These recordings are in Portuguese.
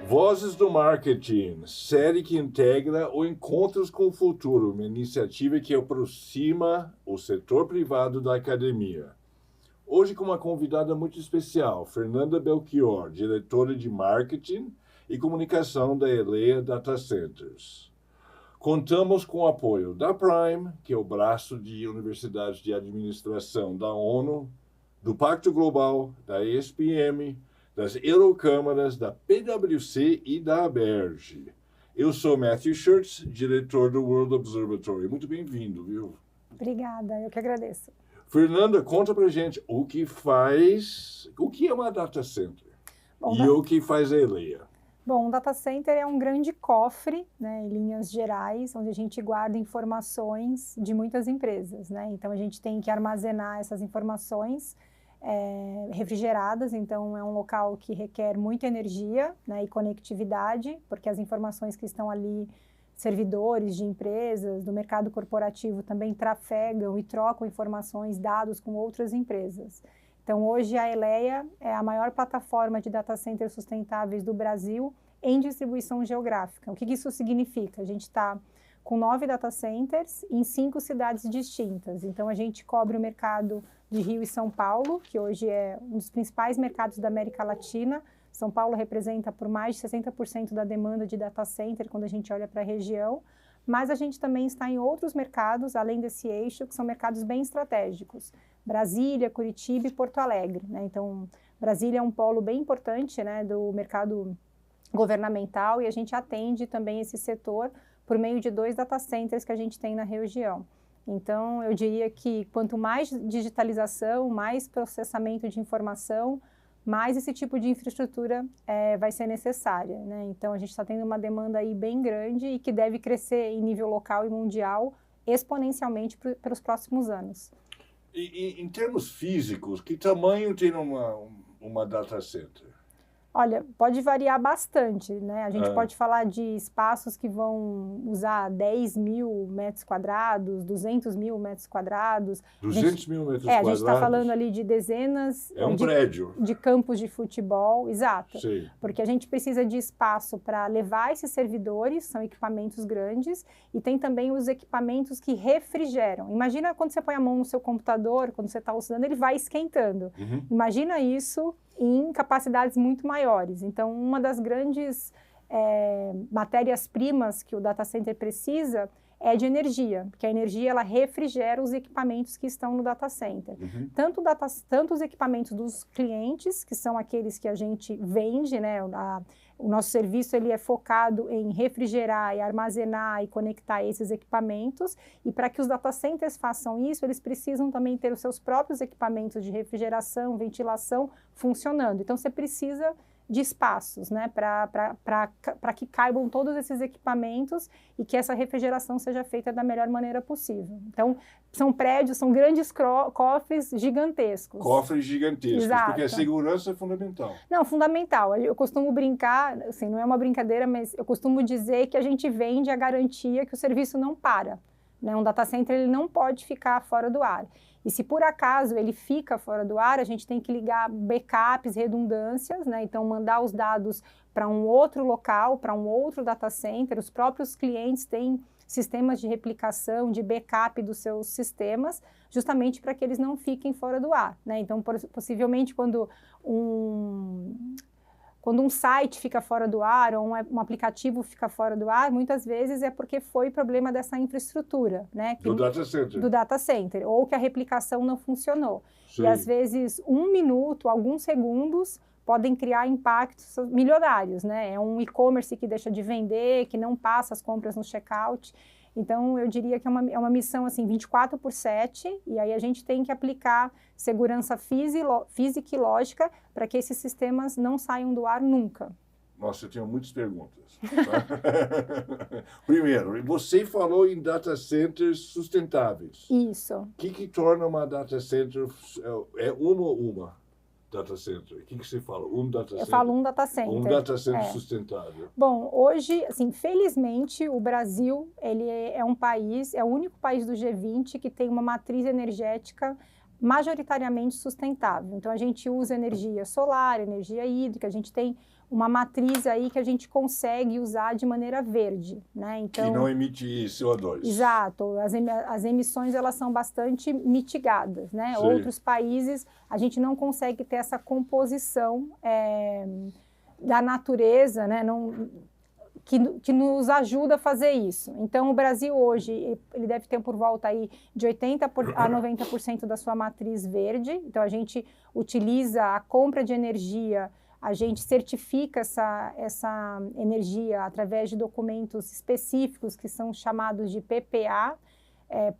Vozes do Marketing, série que integra o Encontros com o Futuro, uma iniciativa que aproxima o setor privado da academia. Hoje com uma convidada muito especial, Fernanda Belchior, diretora de Marketing e Comunicação da Elea Data Centers. Contamos com o apoio da Prime, que é o braço de universidades de administração da ONU, do Pacto Global, da ESPM, das Eurocâmaras, da PwC e da ABERJ. Eu sou Matthew Schurtz, diretor do World Observatory. Muito bem-vindo, viu? Obrigada, eu que agradeço. Fernanda, conta pra gente o que é uma data center o que faz a Elea. Bom, um data center é um grande cofre, né, em linhas gerais, onde a gente guarda informações de muitas empresas, né? Então a gente tem que armazenar essas informações refrigeradas, então é um local que requer muita energia, né, e conectividade, porque as informações que estão ali, servidores de empresas, do mercado corporativo também trafegam e trocam informações, dados com outras empresas. Então hoje a Elea é a maior plataforma de data centers sustentáveis do Brasil em distribuição geográfica. O que isso significa? A gente está com 9 data centers em 5 cidades distintas. Então a gente cobre o mercado de Rio e São Paulo, que hoje é um dos principais mercados da América Latina. São Paulo representa por mais de 60% da demanda de data center quando a gente olha para a região, mas a gente também está em outros mercados, além desse eixo, que são mercados bem estratégicos. Brasília, Curitiba e Porto Alegre, né? Então, Brasília é um polo bem importante, né, do mercado governamental e a gente atende também esse setor por meio de 2 data centers que a gente tem na região. Então, eu diria que quanto mais digitalização, mais processamento de informação, mais esse tipo de infraestrutura vai ser necessária, né? Então, a gente está tendo uma demanda aí bem grande e que deve crescer em nível local e mundial exponencialmente para os próximos anos. E em termos físicos, que tamanho tem uma data center? Olha, pode variar bastante, né? A gente pode falar de espaços que vão usar 10 mil metros quadrados, 200 mil metros quadrados. 200 mil metros quadrados? A gente está falando ali de dezenas prédio. De campos de futebol, exato. Sim. Porque a gente precisa de espaço para levar esses servidores, são equipamentos grandes, e tem também os equipamentos que refrigeram. Imagina quando você põe a mão no seu computador, quando você está usando, ele vai esquentando. Uhum. Imagina isso em capacidades muito maiores. Então, uma das grandes matérias-primas que o data center precisa é de energia, porque a energia ela refrigera os equipamentos que estão no data center. Uhum. Tanto os equipamentos dos clientes, que são aqueles que a gente vende, né? O nosso serviço ele é focado em refrigerar e armazenar e conectar esses equipamentos, e para que os data centers façam isso, eles precisam também ter os seus próprios equipamentos de refrigeração, ventilação funcionando. Então, você precisa de espaços, né, para que caibam todos esses equipamentos e que essa refrigeração seja feita da melhor maneira possível. Então, são prédios, são grandes cofres gigantescos. Cofres gigantescos, exato. Porque a segurança é fundamental. Não, fundamental. Eu costumo brincar, assim, não é uma brincadeira, mas eu costumo dizer que a gente vende a garantia que o serviço não para, né? Um data center ele não pode ficar fora do ar. E se por acaso ele fica fora do ar, a gente tem que ligar backups, redundâncias, né? Então mandar os dados para um outro local, para um outro data center. Os próprios clientes têm sistemas de replicação, de backup dos seus sistemas, justamente para que eles não fiquem fora do ar, né? Então, possivelmente quando um site fica fora do ar ou um aplicativo fica fora do ar, muitas vezes é porque foi problema dessa infraestrutura, né? Do data center. Do data center, ou que a replicação não funcionou. Sim. E às vezes 1 minuto, alguns segundos, podem criar impactos milionários, né? É um e-commerce que deixa de vender, que não passa as compras no checkout. Então, eu diria que é uma missão assim, 24/7, e aí a gente tem que aplicar segurança física e lógica para que esses sistemas não saiam do ar nunca. Nossa, eu tenho muitas perguntas. Primeiro, você falou em data centers sustentáveis. Isso. O que torna uma data center? É uma ou uma? Data center. O que você fala? Um data center? Eu falo um data center. Um data center sustentável. Bom, hoje, assim, felizmente, o Brasil, ele é um país, é o único país do G20 que tem uma matriz energética majoritariamente sustentável. Então, a gente usa energia solar, energia hídrica, a gente tem uma matriz aí que a gente consegue usar de maneira verde, né? Então, que não emite CO2. Exato. As emissões, elas são bastante mitigadas, né? Sim. Outros países, a gente não consegue ter essa composição da natureza, né? Que nos ajuda a fazer isso. Então, o Brasil hoje, ele deve ter por volta aí de 80% a 90% da sua matriz verde. Então, a gente utiliza a compra de energia, a gente certifica essa energia através de documentos específicos que são chamados de PPA,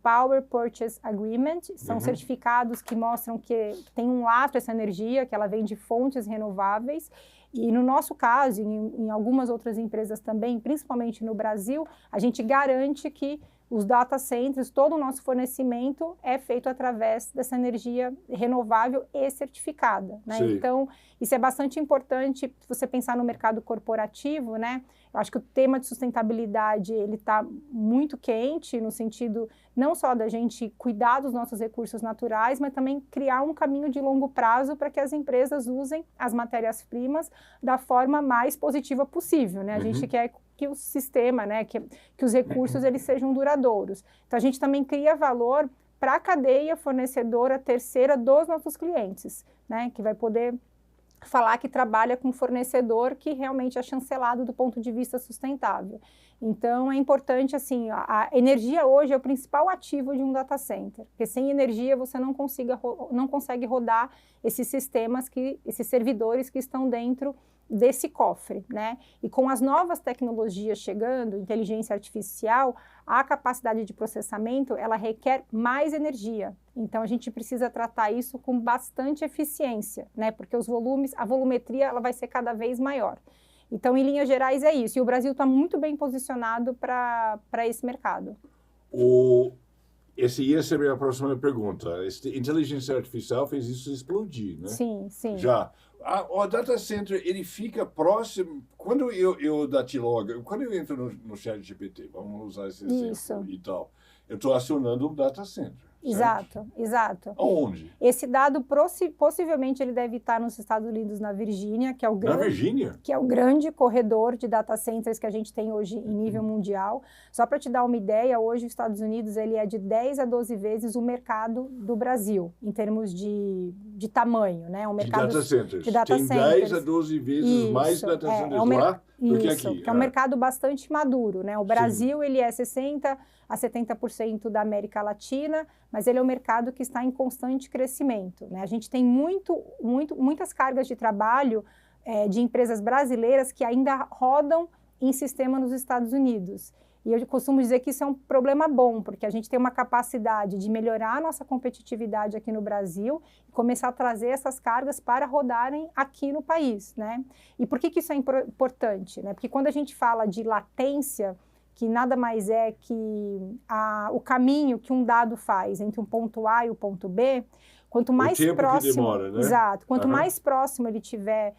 Power Purchase Agreement. São certificados que mostram que tem um lastro essa energia, que ela vem de fontes renováveis. E no nosso caso, em algumas outras empresas também, principalmente no Brasil, a gente garante que os data centers, todo o nosso fornecimento é feito através dessa energia renovável e certificada, né? Então, isso é bastante importante se você pensar no mercado corporativo, né? Eu acho que o tema de sustentabilidade, ele está muito quente, no sentido não só da gente cuidar dos nossos recursos naturais, mas também criar um caminho de longo prazo para que as empresas usem as matérias-primas da forma mais positiva possível, né? A gente quer que o sistema, né, que os recursos eles sejam duradouros. Então, a gente também cria valor para a cadeia fornecedora terceira dos nossos clientes, né, que vai poder falar que trabalha com um fornecedor que realmente é chancelado do ponto de vista sustentável. Então, é importante, assim, a energia hoje é o principal ativo de um data center, porque sem energia você não consegue rodar esses sistemas, esses servidores que estão dentro desse cofre, né? E com as novas tecnologias chegando, inteligência artificial, a capacidade de processamento, ela requer mais energia. Então, a gente precisa tratar isso com bastante eficiência, né? Porque a volumetria, ela vai ser cada vez maior. Então, em linhas gerais, é isso. E o Brasil está muito bem posicionado para esse mercado. Essa ia ser a minha próxima pergunta. Inteligência artificial fez isso explodir, né? Sim, sim. Já. O data center, ele fica próximo... Quando eu entro no ChatGPT, vamos usar esse exemplo e tal, eu estou acionando um data center. Exato, exato. Aonde? Esse dado possivelmente ele deve estar nos Estados Unidos, na Virgínia, que é o grande, na Virgínia? Que é o grande corredor de data centers que a gente tem hoje em nível mundial. Só para te dar uma ideia, hoje os Estados Unidos ele é de 10 a 12 vezes o mercado do Brasil, em termos de tamanho, né? Mercado de data centers. Tem 10 a 12 vezes mais data centers lá do que aqui. Que é um mercado bastante maduro, né? O Brasil ele é 60 a 70% da América Latina, mas ele é um mercado que está em constante crescimento, né? A gente tem muitas cargas de trabalho de empresas brasileiras que ainda rodam em sistema nos Estados Unidos. E eu costumo dizer que isso é um problema bom, porque a gente tem uma capacidade de melhorar a nossa competitividade aqui no Brasil e começar a trazer essas cargas para rodarem aqui no país, né? E por que isso é importante, né? Porque quando a gente fala de latência, que nada mais é que o caminho que um dado faz entre um ponto A e o ponto B, quanto mais próximo... que demora, né? Exato. Quanto mais próximo ele tiver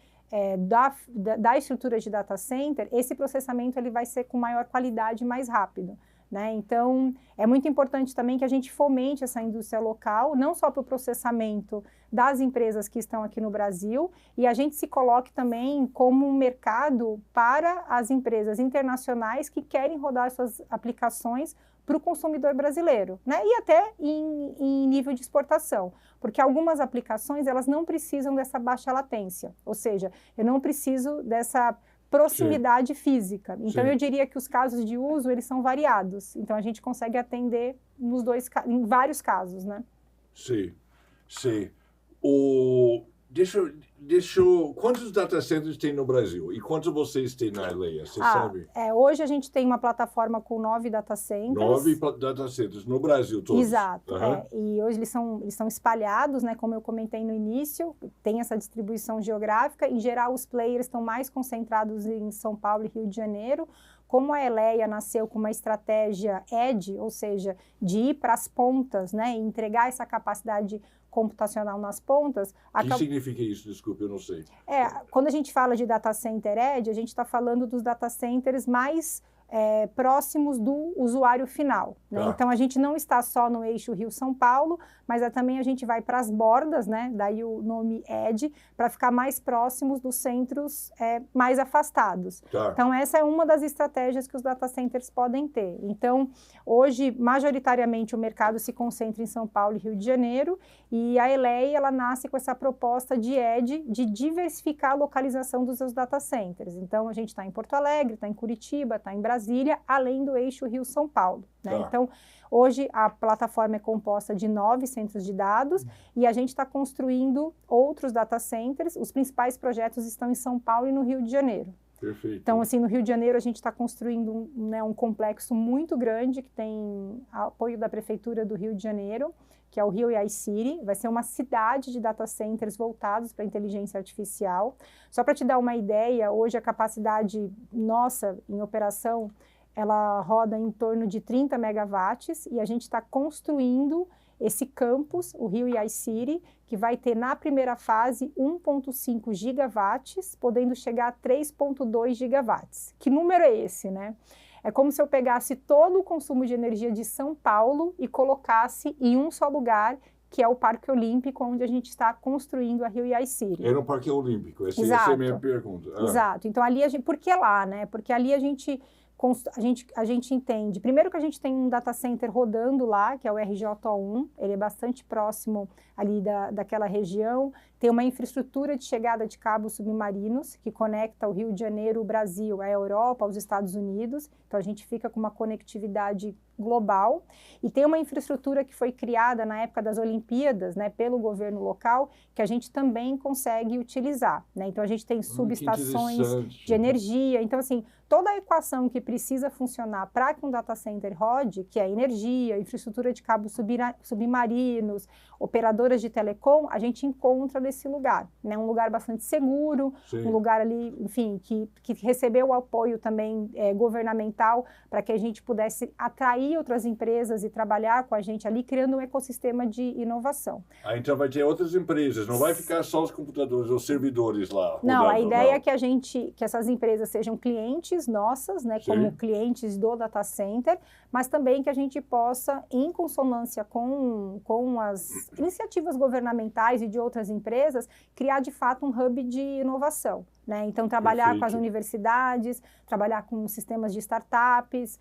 da estrutura de data center, esse processamento ele vai ser com maior qualidade e mais rápido, né? Então, é muito importante também que a gente fomente essa indústria local, não só para o processamento das empresas que estão aqui no Brasil, e a gente se coloque também como um mercado para as empresas internacionais que querem rodar suas aplicações para o consumidor brasileiro, né? E até em nível de exportação, porque algumas aplicações elas não precisam dessa baixa latência, ou seja, eu não preciso dessa proximidade física. Então, eu diria que os casos de uso, eles são variados. Então, a gente consegue atender em vários casos, né? Sim, sim. Quantos data centers tem no Brasil? E quantos vocês têm na Eleia? Você sabe? Hoje a gente tem uma plataforma com 9 data centers. 9 data centers no Brasil todos? Exato. E hoje eles são espalhados, né? Como eu comentei no início, tem essa distribuição geográfica. Em geral, os players estão mais concentrados em São Paulo e Rio de Janeiro. Como a Eleia nasceu com uma estratégia edge, ou seja, de ir para as pontas, né? E entregar essa capacidade computacional nas pontas. O que significa isso? Desculpe, eu não sei. Quando a gente fala de data center edge, a gente está falando dos data centers mais próximos do usuário final, né? Tá. Então, a gente não está só no eixo Rio-São Paulo, mas também a gente vai para as bordas, né? Daí o nome EDGE, para ficar mais próximos dos centros mais afastados. Tá. Então, essa é uma das estratégias que os data centers podem ter. Então, hoje, majoritariamente, o mercado se concentra em São Paulo e Rio de Janeiro, e a ELEI, ela nasce com essa proposta de EDGE, de diversificar a localização dos seus data centers. Então, a gente está em Porto Alegre, está em Curitiba, está em Brasília, além do eixo Rio-São Paulo, né? Tá. Então, hoje a plataforma é composta de 9 centros de dados e a gente está construindo outros data centers. Os principais projetos estão em São Paulo e no Rio de Janeiro. Perfeito. Então, assim, no Rio de Janeiro a gente está construindo um complexo muito grande que tem apoio da Prefeitura do Rio de Janeiro, que é o Rio AI City. Vai ser uma cidade de data centers voltados para a inteligência artificial. Só para te dar uma ideia, hoje a capacidade nossa em operação, ela roda em torno de 30 megawatts e a gente está construindo esse campus, o Rio AI City, que vai ter na primeira fase 1,5 gigawatts, podendo chegar a 3,2 gigawatts. Que número é esse, né? É como se eu pegasse todo o consumo de energia de São Paulo e colocasse em um só lugar, que é o Parque Olímpico, onde a gente está construindo a Rio AI City. Era um Parque Olímpico, essa é a minha pergunta. Exato. Então, ali, por que lá, né? Porque ali a gente entende, primeiro que a gente tem um data center rodando lá, que é o RJ1, ele é bastante próximo ali daquela região, tem uma infraestrutura de chegada de cabos submarinos que conecta o Rio de Janeiro, o Brasil, a Europa, aos Estados Unidos, então a gente fica com uma conectividade global, e tem uma infraestrutura que foi criada na época das Olimpíadas, né, pelo governo local, que a gente também consegue utilizar, né? Então a gente tem subestações de energia, então assim, toda a equação que precisa funcionar para que um data center rode, que é energia, infraestrutura de cabos submarinos, operadoras de telecom, a gente encontra nesse lugar, né? Um lugar bastante seguro, Sim. Um lugar ali, enfim, que recebeu o apoio também governamental para que a gente pudesse atrair outras empresas e trabalhar com a gente ali, criando um ecossistema de inovação. Então vai ter outras empresas, não vai ficar só os computadores, os servidores lá rodando, não, a ideia é que essas empresas sejam clientes nossas, né, como clientes do data center, mas também que a gente possa, em consonância com as iniciativas governamentais e de outras empresas, criar de fato um hub de inovação. Né? Então, trabalhar com as universidades, trabalhar com sistemas de startups,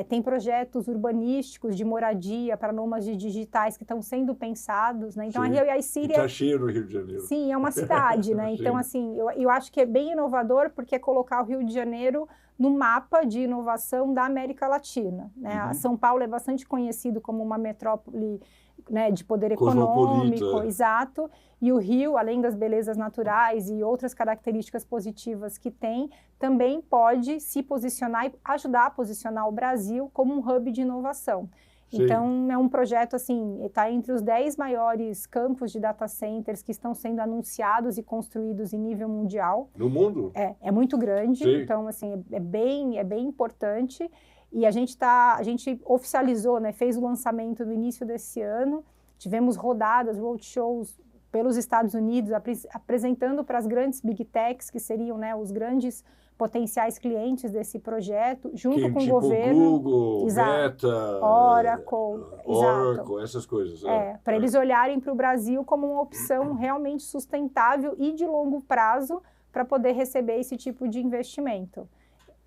tem projetos urbanísticos de moradia para nômades digitais que estão sendo pensados. Né? Então, a Rio AI City está cheio no Rio de Janeiro. Sim, é uma cidade. Né? Então, assim, eu acho que é bem inovador porque é colocar o Rio de Janeiro no mapa de inovação da América Latina. Né? São Paulo é bastante conhecido como uma metrópole, né, de poder econômico, exato, e o Rio, além das belezas naturais e outras características positivas que tem, também pode se posicionar e ajudar a posicionar o Brasil como um hub de inovação. Sim. Então, é um projeto, assim, está entre os 10 maiores campos de data centers que estão sendo anunciados e construídos em nível mundial. No mundo? É muito grande, sim. Então, assim, é bem importante. E a gente oficializou, né, fez o lançamento no início desse ano, tivemos rodadas, roadshows pelos Estados Unidos, apresentando para as grandes big techs, que seriam, né, os grandes potenciais clientes desse projeto, junto com o governo. Google, Meta, Oracle, essas coisas. Para eles olharem para o Brasil como uma opção realmente sustentável e de longo prazo para poder receber esse tipo de investimento.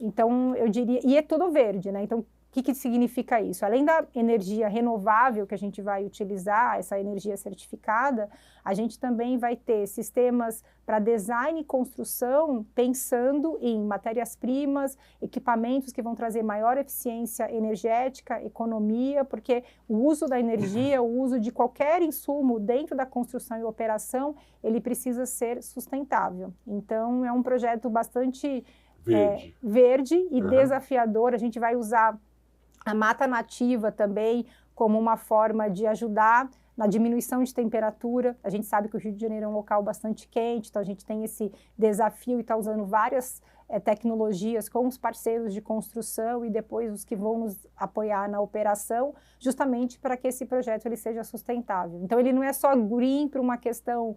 Então, eu diria, e é tudo verde, né? Então, o que significa isso? Além da energia renovável que a gente vai utilizar, essa energia certificada, a gente também vai ter sistemas para design e construção, pensando em matérias-primas, equipamentos que vão trazer maior eficiência energética, economia, porque o uso da energia, o uso de qualquer insumo dentro da construção e operação, ele precisa ser sustentável. Então, é um projeto bastante verde e desafiador. A gente vai usar a mata nativa também como uma forma de ajudar na diminuição de temperatura. A gente sabe que o Rio de Janeiro é um local bastante quente, então a gente tem esse desafio e está usando várias tecnologias com os parceiros de construção e depois os que vão nos apoiar na operação, justamente para que esse projeto ele seja sustentável. Então ele não é só green para uma questão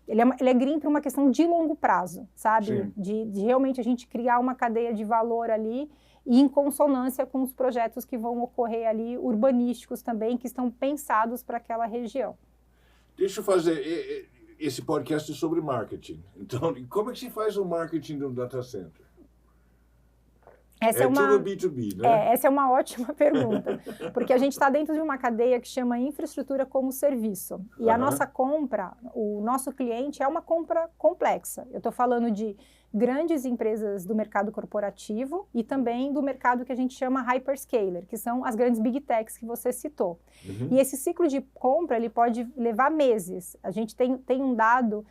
ele é green para uma questão de longo prazo, sabe? Sim. De realmente a gente criar uma cadeia de valor ali e em consonância com os projetos que vão ocorrer ali, urbanísticos também, que estão pensados para aquela região. Deixa eu fazer esse podcast sobre marketing. Então, como é que se faz o marketing de um data center? Tudo B2B, né? Essa é uma ótima pergunta, porque a gente está dentro de uma cadeia que chama infraestrutura como serviço. E a nossa compra, o nosso cliente é uma compra complexa. Eu estou falando de grandes empresas do mercado corporativo e também do mercado que a gente chama hyperscaler, que são as grandes big techs que você citou. E esse ciclo de compra, ele pode levar meses. A gente tem um dado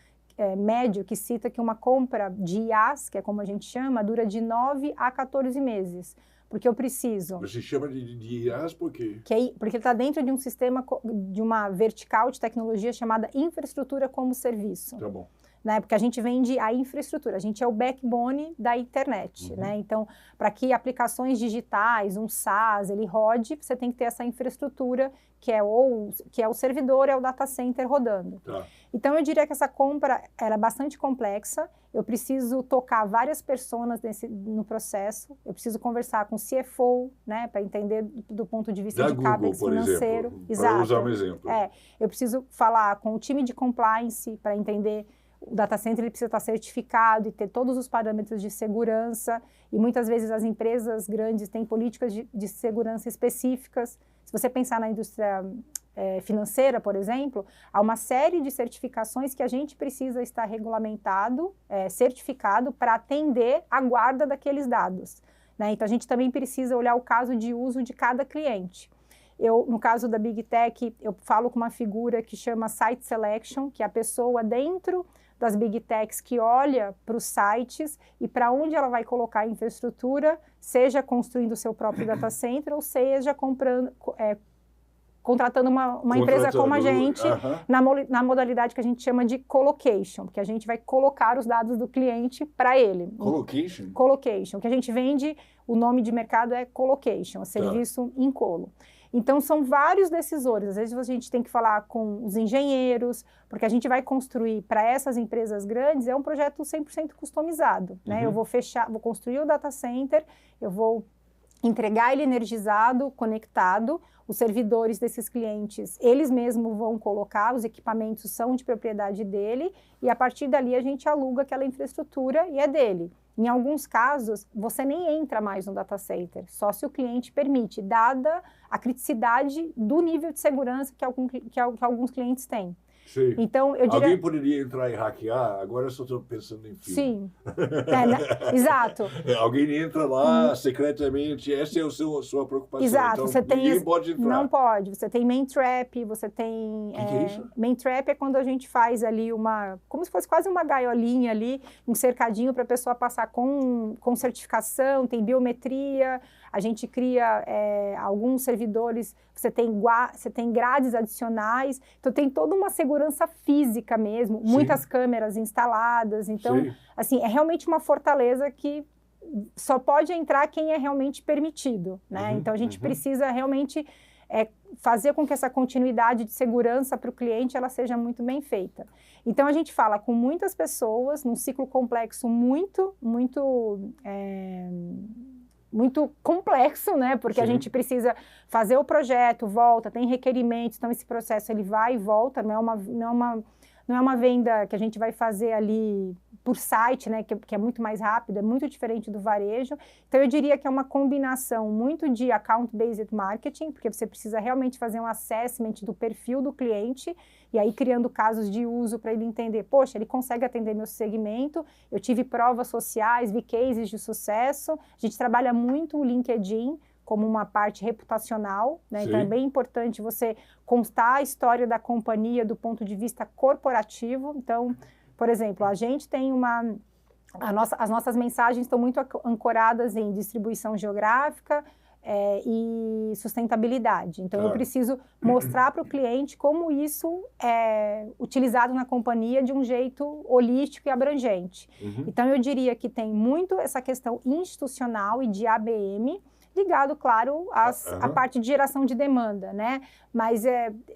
médio que cita que uma compra de IaaS, que é como a gente chama, dura de 9 a 14 meses. Porque eu preciso... Você chama de IaaS por quê? Porque ele está dentro de um sistema, de uma vertical de tecnologia chamada infraestrutura como serviço. Tá bom. Né? Porque a gente vende a infraestrutura, a gente é o backbone da internet, né? Então, para que aplicações digitais, um SaaS, ele rode, você tem que ter essa infraestrutura que é o servidor, é o data center rodando. Tá. Então, eu diria que essa compra era bastante complexa, eu preciso tocar várias pessoas no processo, eu preciso conversar com o CFO, né, para entender do ponto de vista da de Google, CAPEX por financeiro. Exemplo, Exato. para usar um exemplo. Eu preciso falar com o time de compliance para entender o data center, ele precisa estar certificado e ter todos os parâmetros de segurança, e muitas vezes as empresas grandes têm políticas de segurança específicas. Se você pensar na indústria financeira, por exemplo, há uma série de certificações que a gente precisa estar regulamentado, certificado, para atender a guarda daqueles dados, né? Então, a gente também precisa olhar o caso de uso de cada cliente. No caso da Big Tech, eu falo com uma figura que chama Site Selection, que é a pessoa dentro das Big Techs que olha para os sites e para onde ela vai colocar a infraestrutura, seja construindo o seu próprio data center ou seja contratando uma empresa como a gente na modalidade que a gente chama de colocation, que a gente vai colocar os dados do cliente para ele. Colocation? Colocation, que a gente vende, o nome de mercado é colocation, serviço em colo. Então, são vários decisores. Às vezes, a gente tem que falar com os engenheiros, porque a gente vai construir para essas empresas grandes, é um projeto 100% customizado, né? Eu vou construir o data center, eu vou entregar ele energizado, conectado, os servidores desses clientes, eles mesmos vão colocar, os equipamentos são de propriedade dele, e a partir dali a gente aluga aquela infraestrutura e é dele. Em alguns casos, você nem entra mais no data center, só se o cliente permite, dada a criticidade do nível de segurança que alguns clientes têm. Sim. Então, eu diria... Alguém poderia entrar e hackear? Agora eu só estou pensando em filme. Sim, exato. Alguém entra lá secretamente, essa é a sua preocupação. Exato. Então, ninguém pode entrar. Não pode. Você tem main trap, você tem... O que é isso? Main trap é quando a gente faz ali como se fosse quase uma gaiolinha ali, um cercadinho para a pessoa passar com certificação, tem biometria, a gente cria alguns servidores, você tem grades adicionais, então tem toda uma segurança física mesmo, muitas câmeras instaladas, então, assim, é realmente uma fortaleza que só pode entrar quem é realmente permitido, né? Então, a gente precisa realmente fazer com que essa continuidade de segurança para o cliente, ela seja muito bem feita. Então, a gente fala com muitas pessoas, num ciclo complexo muito complexo, né? Porque a gente precisa fazer o projeto, volta, tem requerimentos, então esse processo ele vai e volta, não é uma venda que a gente vai fazer ali por site, né? Que é muito mais rápido, é muito diferente do varejo. Então eu diria que é uma combinação muito de account-based marketing, porque você precisa realmente fazer um assessment do perfil do cliente e aí criando casos de uso para ele entender, poxa, ele consegue atender meu segmento, eu tive provas sociais, vi cases de sucesso, a gente trabalha muito o LinkedIn como uma parte reputacional, né? Então é bem importante você constar a história da companhia do ponto de vista corporativo. Então, por exemplo, a gente tem as nossas mensagens estão muito ancoradas em distribuição geográfica, e sustentabilidade. Então, eu preciso mostrar para o cliente como isso é utilizado na companhia de um jeito holístico e abrangente. Então, eu diria que tem muito essa questão institucional e de ABM, ligado, claro, à parte de geração de demanda, né? Mas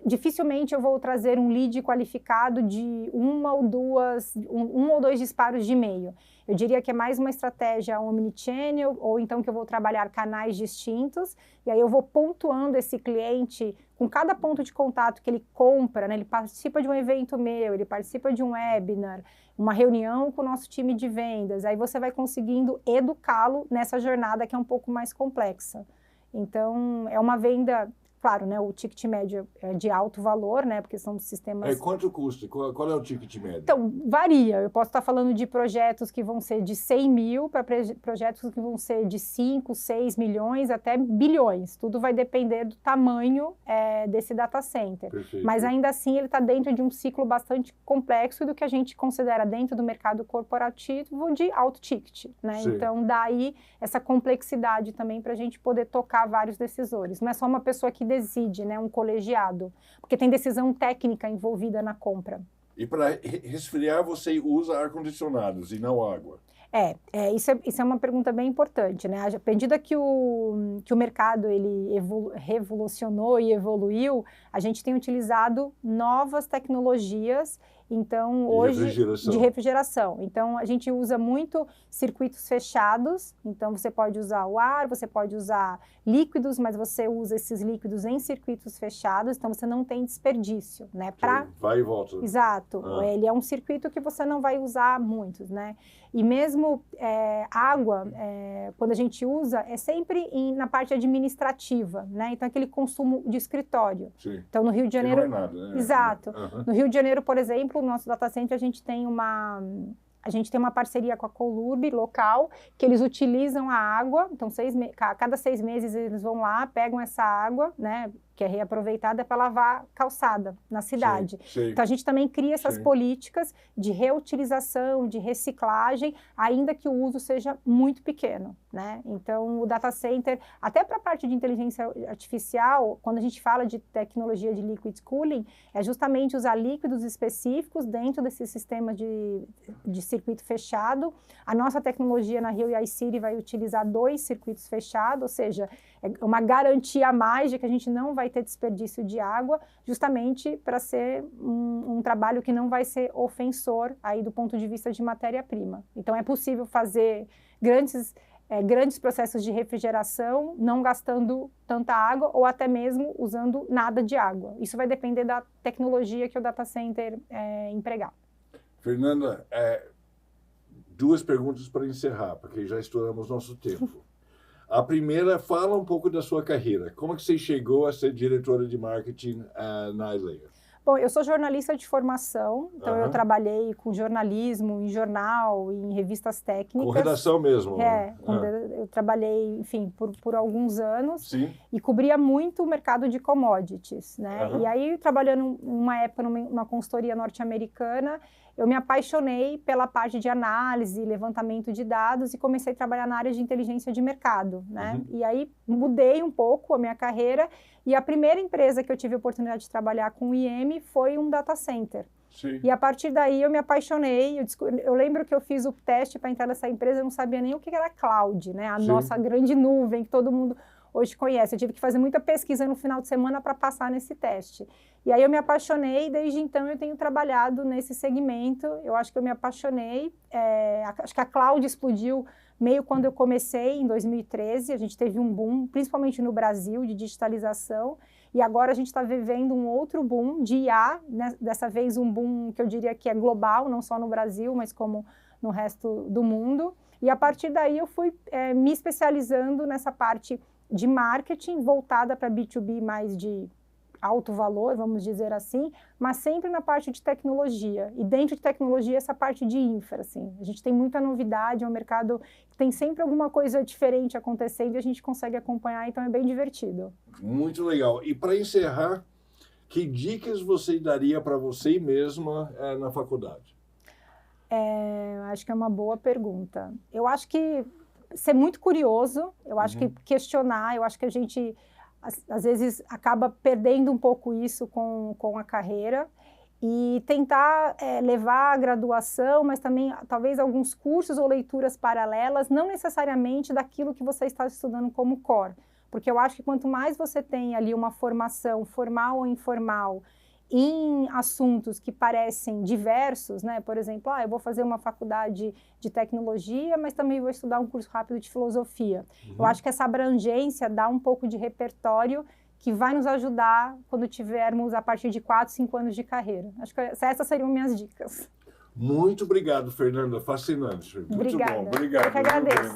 dificilmente eu vou trazer um lead qualificado de um ou dois disparos de e-mail. Eu diria que é mais uma estratégia omnichannel, ou então que eu vou trabalhar canais distintos, e aí eu vou pontuando esse cliente com cada ponto de contato que ele compra, né? Ele participa de um evento meu, ele participa de um webinar, uma reunião com o nosso time de vendas, aí você vai conseguindo educá-lo nessa jornada que é um pouco mais complexa. Então, é uma venda, claro, né, o ticket médio é de alto valor, né, porque são sistemas... Quanto custa? Qual é o ticket médio? Então, varia. Eu posso estar falando de projetos que vão ser de 100 mil para projetos que vão ser de 5, 6 milhões até bilhões. Tudo vai depender do tamanho desse data center. Perfeito. Mas ainda assim ele está dentro de um ciclo bastante complexo do que a gente considera dentro do mercado corporativo de alto ticket, né? Então, daí essa complexidade também para a gente poder tocar vários decisores. Não é só uma pessoa que decide, né? Um colegiado, porque tem decisão técnica envolvida na compra. E para resfriar, você usa ar-condicionados e não água? Isso é uma pergunta bem importante, né? À medida que o mercado ele revolucionou e evoluiu, a gente tem utilizado novas tecnologias, então hoje de refrigeração. Então a gente usa muito circuitos fechados, então você pode usar o ar, você pode usar líquidos, mas você usa esses líquidos em circuitos fechados, então você não tem desperdício, né? Vai e volta. Exato. Ele é um circuito que você não vai usar muitos, né? E mesmo água, quando a gente usa, é sempre na parte administrativa, né? Então, aquele consumo de escritório. Sim. Então, no Rio de Janeiro... Que não é nada, né? Exato. No Rio de Janeiro, por exemplo, no nosso data center, a gente tem uma parceria com a Colurb local, que eles utilizam a água, então a cada 6 meses eles vão lá, pegam essa água, né, que é reaproveitada para lavar calçada na cidade. Sim. Então a gente também cria essas políticas de reutilização, de reciclagem, ainda que o uso seja muito pequeno, né? Então o data center, até para a parte de inteligência artificial, quando a gente fala de tecnologia de liquid cooling, é justamente usar líquidos específicos dentro desse sistema de circuito fechado. A nossa tecnologia na Rio iCity vai utilizar 2 circuitos fechados, ou seja, é uma garantia a mais de que a gente não vai ter desperdício de água, justamente para ser um trabalho que não vai ser ofensor aí do ponto de vista de matéria-prima. Então é possível fazer grandes processos de refrigeração, não gastando tanta água ou até mesmo usando nada de água. Isso vai depender da tecnologia que o data center empregar. Fernanda, 2 perguntas para encerrar, porque já estouramos nosso tempo. A primeira, fala um pouco da sua carreira. Como é que você chegou a ser diretora de marketing na Ileia? Bom, eu sou jornalista de formação, então eu trabalhei com jornalismo, em jornal, em revistas técnicas. Com redação mesmo? Eu trabalhei, enfim, por alguns anos. Sim. E cobria muito o mercado de commodities, né? E aí, trabalhando uma época numa consultoria norte-americana, eu me apaixonei pela parte de análise, levantamento de dados e comecei a trabalhar na área de inteligência de mercado, né? E aí mudei um pouco a minha carreira e a primeira empresa que eu tive a oportunidade de trabalhar com o IM foi um data center. Sim. E a partir daí eu me apaixonei, eu lembro que eu fiz o teste para entrar nessa empresa, eu não sabia nem o que era cloud, né? A nossa grande nuvem que todo mundo hoje conhece. Eu tive que fazer muita pesquisa no final de semana para passar nesse teste. E aí eu me apaixonei e desde então eu tenho trabalhado nesse segmento. Eu acho que eu me apaixonei. Acho que a cloud explodiu meio quando eu comecei, em 2013. A gente teve um boom, principalmente no Brasil, de digitalização. E agora a gente está vivendo um outro boom de IA, né? Dessa vez um boom que eu diria que é global, não só no Brasil, mas como no resto do mundo. E a partir daí eu fui me especializando nessa parte de marketing voltada para B2B mais de alto valor, vamos dizer assim, mas sempre na parte de tecnologia. E dentro de tecnologia, essa parte de infra, assim. A gente tem muita novidade, é um mercado que tem sempre alguma coisa diferente acontecendo e a gente consegue acompanhar, então é bem divertido. Muito legal. E para encerrar, que dicas você daria para você mesma na faculdade? Acho que é uma boa pergunta. Eu acho que ser muito curioso, eu acho que questionar, eu acho que a gente, às vezes, acaba perdendo um pouco isso com a carreira. e tentar levar a graduação, mas também talvez alguns cursos ou leituras paralelas, não necessariamente daquilo que você está estudando como core. Porque eu acho que quanto mais você tem ali uma formação formal ou informal em assuntos que parecem diversos, né? Por exemplo, eu vou fazer uma faculdade de tecnologia, mas também vou estudar um curso rápido de filosofia. Eu acho que essa abrangência dá um pouco de repertório que vai nos ajudar quando tivermos a partir de 4, 5 anos de carreira. Acho que essas seriam minhas dicas. Muito obrigado, Fernanda. Fascinante. Muito Obrigada. bom. Obrigado. Eu que agradeço.